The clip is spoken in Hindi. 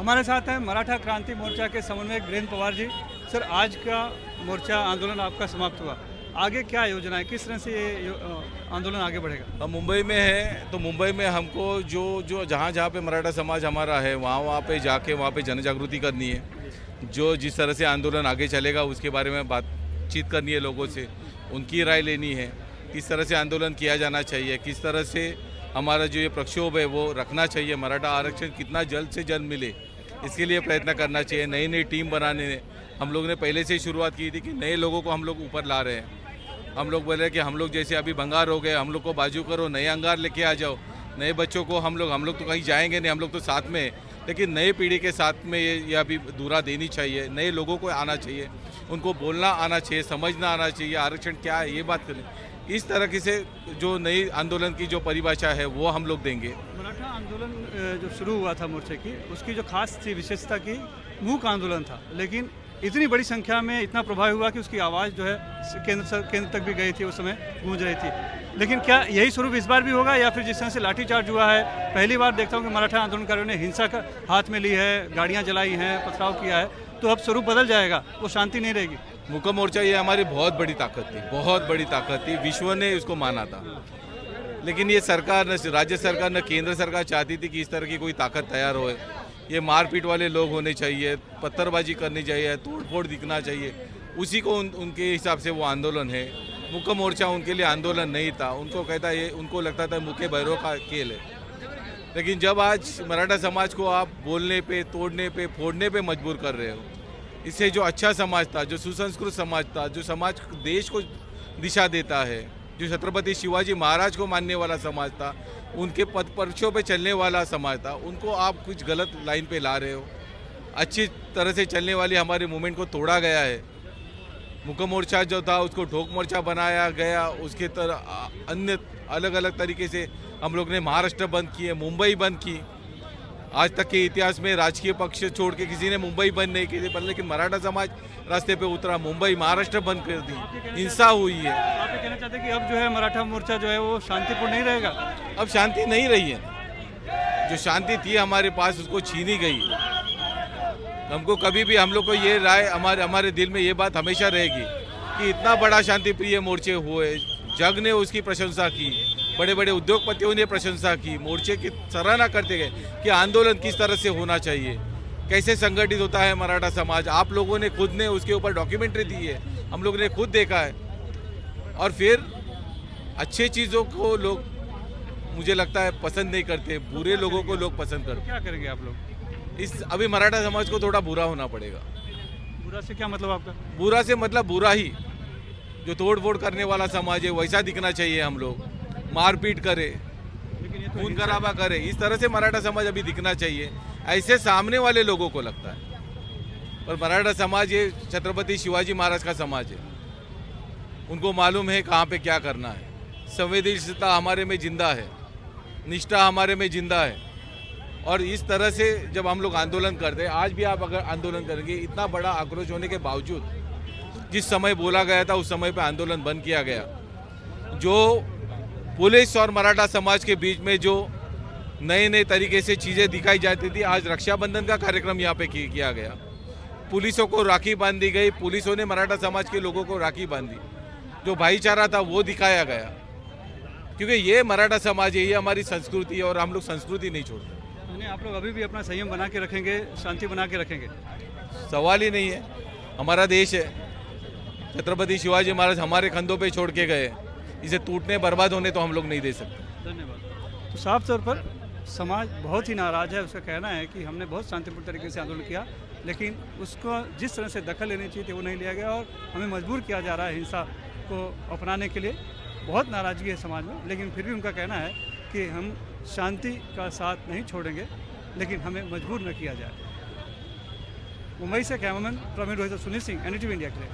हमारे साथ हैं मराठा क्रांति मोर्चा के समन्वयक वीरेंद्र पवार जी। सर, आज का मोर्चा आंदोलन आपका समाप्त हुआ, आगे क्या योजना है, किस तरह से ये आंदोलन आगे बढ़ेगा? हम मुंबई में हैं तो मुंबई में हमको जो जो जहाँ जहाँ पे मराठा समाज हमारा है वहाँ पे जाके वहाँ पे जन जागृति करनी है। जो जिस तरह से आंदोलन आगे चलेगा उसके बारे में बातचीत करनी है लोगों से, उनकी राय लेनी है। किस तरह से आंदोलन किया जाना चाहिए, किस तरह से हमारा जो ये प्रक्षोभ है वो रखना चाहिए, मराठा आरक्षण कितना जल्द से जल्द मिले इसके लिए प्रयत्न करना चाहिए। नई नई टीम बनाने हम लोग ने पहले से ही शुरुआत की थी कि नए लोगों को हम लोग ऊपर ला रहे हैं। हम लोग बोले कि हम लोग जैसे अभी भंगार हो गए, हम लोग को बाजू करो, नए अंगार लेके आ जाओ, नए बच्चों को हम लोग तो कहीं जाएंगे नहीं, हम लोग तो साथ में, लेकिन नई पीढ़ी के साथ में ये अभी दूरा देनी चाहिए। नए लोगों को आना चाहिए, उनको बोलना आना चाहिए, समझना आना चाहिए आरक्षण क्या है ये बात करें। इस तरह से जो नई आंदोलन की जो परिभाषा है वो हम लोग देंगे। मराठा आंदोलन जो शुरू हुआ था मोर्चे की, उसकी जो खास थी विशेषता की मूक आंदोलन था, लेकिन इतनी बड़ी संख्या में इतना प्रभाव हुआ कि उसकी आवाज़ जो है केंद्र तक भी गई थी, उस समय गूंज रही थी। लेकिन क्या यही स्वरूप इस बार भी होगा या फिर जिस तरह से लाठीचार्ज हुआ है? पहली बार देखता हूँ कि मराठा आंदोलनकारियों ने हिंसा का हाथ में ली है, गाड़ियाँ जलाई हैं, पथराव किया है, तो अब स्वरूप बदल जाएगा, वो शांति नहीं रहेगी। मुक्का मोर्चा ये हमारी बहुत बड़ी ताकत थी, बहुत बड़ी ताकत थी, विश्व ने उसको माना था। लेकिन ये सरकार न राज्य सरकार न केंद्र सरकार चाहती थी कि इस तरह की कोई ताकत तैयार हो। ये मारपीट वाले लोग होने चाहिए, पत्थरबाजी करनी चाहिए, तोड़फोड़ दिखना चाहिए, उसी को उनके हिसाब से वो आंदोलन है। मुक्का मोर्चा उनके लिए आंदोलन नहीं था, उनको लगता था मुख्य भैरव का खेल है। लेकिन जब आज मराठा समाज को आप बोलने पे, तोड़ने पे, फोड़ने पे मजबूर कर रहे हो, इससे जो अच्छा समाज था, जो सुसंस्कृत समाज था, जो समाज देश को दिशा देता है, जो छत्रपति शिवाजी महाराज को मानने वाला समाज था, उनके पद पर्चों पे चलने वाला समाज था, उनको आप कुछ गलत लाइन पे ला रहे हो। अच्छी तरह से चलने वाली हमारे मूवमेंट को तोड़ा गया है। मुक्का मोर्चा जो था उसको ढोक मोर्चा बनाया गया, उसके तरह अन्य अलग अलग तरीके से हम लोग ने महाराष्ट्र बंद किए, मुंबई बंद की। आज तक के इतिहास में राजकीय पक्ष छोड़ के किसी ने मुंबई बंद नहीं की थी, लेकिन मराठा समाज रास्ते पे उतरा, मुंबई महाराष्ट्र बंद कर दी, हिंसा हुई है। आप ये कहना चाहते हैं कि अब जो है मराठा मोर्चा जो है वो शांतिपूर्ण नहीं रहेगा? अब शांति नहीं रही है, जो शांति थी हमारे पास उसको छीनी गई। हमको कभी भी हम लोग को ये राय हमारे दिल में ये बात हमेशा रहेगी कि इतना बड़ा शांति प्रिय मोर्चे हुए, जग ने उसकी प्रशंसा की, बड़े बड़े उद्योगपतियों ने प्रशंसा की, मोर्चे की सराहना करते गए कि आंदोलन किस तरह से होना चाहिए, कैसे संगठित होता है मराठा समाज। आप लोगों ने खुद ने उसके ऊपर डॉक्यूमेंट्री दी है, हम लोगों ने खुद देखा है। और फिर अच्छे चीज़ों को लोग मुझे लगता है पसंद नहीं करते, बुरे लोगों को लोग पसंद करते। क्या करेंगे आप लोग? अभी मराठा समाज को थोड़ा बुरा होना पड़ेगा। बुरा से क्या मतलब आपका? बुरा से मतलब बुरा ही, जो तोड़ फोड़ करने वाला समाज है वैसा दिखना चाहिए। हम लोग मारपीट करे, लेकिन ये तो खून खराबा करे, इस तरह से मराठा समाज अभी दिखना चाहिए, ऐसे सामने वाले लोगों को लगता है। पर मराठा समाज ये छत्रपति शिवाजी महाराज का समाज है, उनको मालूम है कहाँ पे क्या करना है। संवेदनशीलता हमारे में जिंदा है, निष्ठा हमारे में जिंदा है। और इस तरह से जब हम लोग आंदोलन करते हैं, आज भी आप अगर आंदोलन करेंगे, इतना बड़ा आक्रोश होने के बावजूद जिस समय बोला गया था उस समय पे आंदोलन बंद किया गया। जो पुलिस और मराठा समाज के बीच में जो नए नए तरीके से चीज़ें दिखाई जाती थी, आज रक्षाबंधन का कार्यक्रम यहाँ पे किया गया, पुलिसों को राखी बांधी गई, पुलिसों ने मराठा समाज के लोगों को राखी बांधी, जो भाईचारा था वो दिखाया गया। क्योंकि ये मराठा समाज है, ये हमारी संस्कृति है और हम लोग संस्कृति नहीं छोड़ते। आप लोग अभी भी अपना संयम बना के रखेंगे, शांति बना के रखेंगे? सवाल ही नहीं है, हमारा देश है, छत्रपति शिवाजी महाराज हमारे कंधों पे छोड़ के गए, इसे टूटने बर्बाद होने तो हम लोग नहीं दे सकते। धन्यवाद। तो साफ तौर पर समाज बहुत ही नाराज़ है। उसका कहना है कि हमने बहुत शांतिपूर्ण तरीके से आंदोलन किया, लेकिन उसको जिस तरह से दखल लेनी चाहिए थी वो नहीं लिया गया और हमें मजबूर किया जा रहा है हिंसा को अपनाने के लिए। बहुत नाराज़गी है समाज में, लेकिन फिर भी उनका कहना है कि हम शांति का साथ नहीं छोड़ेंगे, लेकिन हमें मजबूर न किया जाए। मुंबई से कैमरामैन प्रवीण रोहित और सुनील सिंह, NDTV इंडिया के लिए।